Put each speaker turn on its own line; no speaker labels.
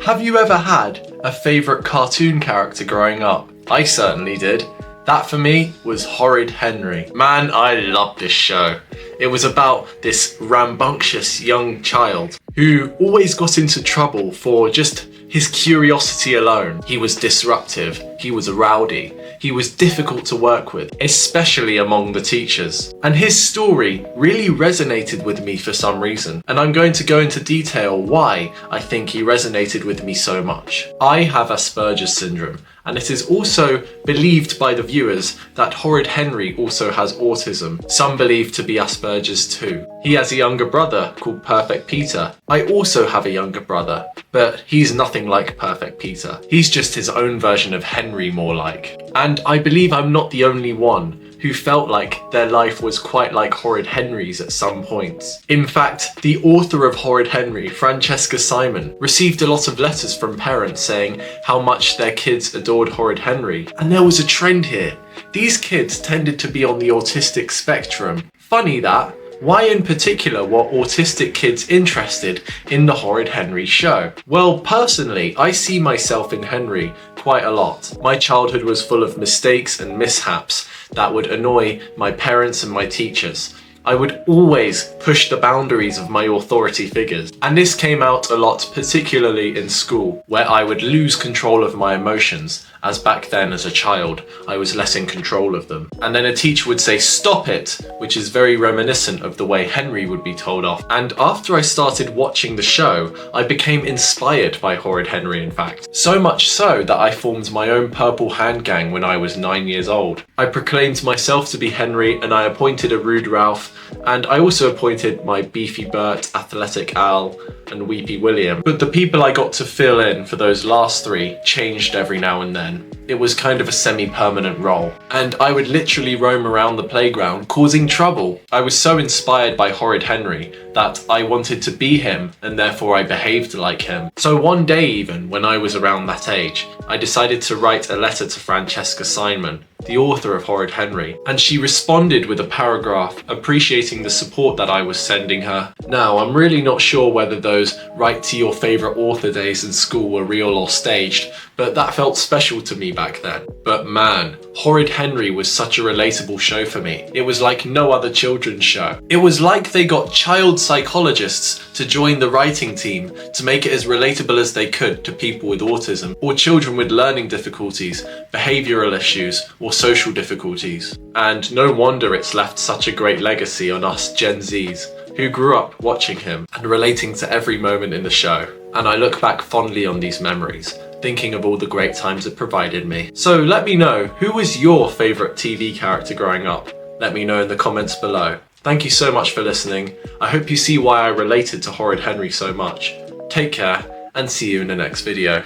Have you ever had a favourite cartoon character growing up? I certainly did. That for me was Horrid Henry. Man, I loved this show. It was about this rambunctious young child who always got into trouble for just his curiosity alone. He was disruptive, he was a rowdy, he was difficult to work with, especially among the teachers. And his story really resonated with me for some reason, and I'm going to go into detail why I think he resonated with me so much. I have Asperger's syndrome, and it is also believed by the viewers that Horrid Henry also has autism, some believe to be Asperger's too. He has a younger brother called Perfect Peter. I also have a younger brother, but he's nothing like Perfect Peter. He's just his own version of Henry, more like. And I believe I'm not the only one who felt like their life was quite like Horrid Henry's at some points. In fact, the author of Horrid Henry, Francesca Simon, received a lot of letters from parents saying how much their kids adored Horrid Henry. And there was a trend here. These kids tended to be on the autistic spectrum. Funny that. Why in particular were autistic kids interested in the Horrid Henry show? Well, personally, I see myself in Henry quite a lot. My childhood was full of mistakes and mishaps that would annoy my parents and my teachers. I would always push the boundaries of my authority figures. And this came out a lot, particularly in school, where I would lose control of my emotions, as back then as a child, I was less in control of them. And then a teacher would say, "Stop it," which is very reminiscent of the way Henry would be told off. And after I started watching the show, I became inspired by Horrid Henry, in fact. So much so that I formed my own Purple Hand Gang when I was 9 years old. I proclaimed myself to be Henry, and I appointed a Rude Ralph, and I also appointed my Beefy Bert, Athletic Al, and Weepy William. But the people I got to fill in for those last three changed every now and then. It was kind of a semi-permanent role. And I would literally roam around the playground causing trouble. I was so inspired by Horrid Henry that I wanted to be him, and therefore I behaved like him. So one day even, when I was around that age, I decided to write a letter to Francesca Simon, the author of Horrid Henry, and she responded with a paragraph appreciating the support that I was sending her. Now, I'm really not sure whether those write to your favourite author days in school were real or staged, but that felt special to me back then. But man, Horrid Henry was such a relatable show for me. It was like no other children's show. It was like they got child psychologists to join the writing team to make it as relatable as they could to people with autism, or children with learning difficulties, behavioural issues, or social difficulties. And no wonder it's left such a great legacy on us Gen Zs, who grew up watching him and relating to every moment in the show. And I look back fondly on these memories, thinking of all the great times it provided me. So let me know, who was your favourite TV character growing up? Let me know in the comments below. Thank you so much for listening. I hope you see why I related to Horrid Henry so much. Take care, and see you in the next video.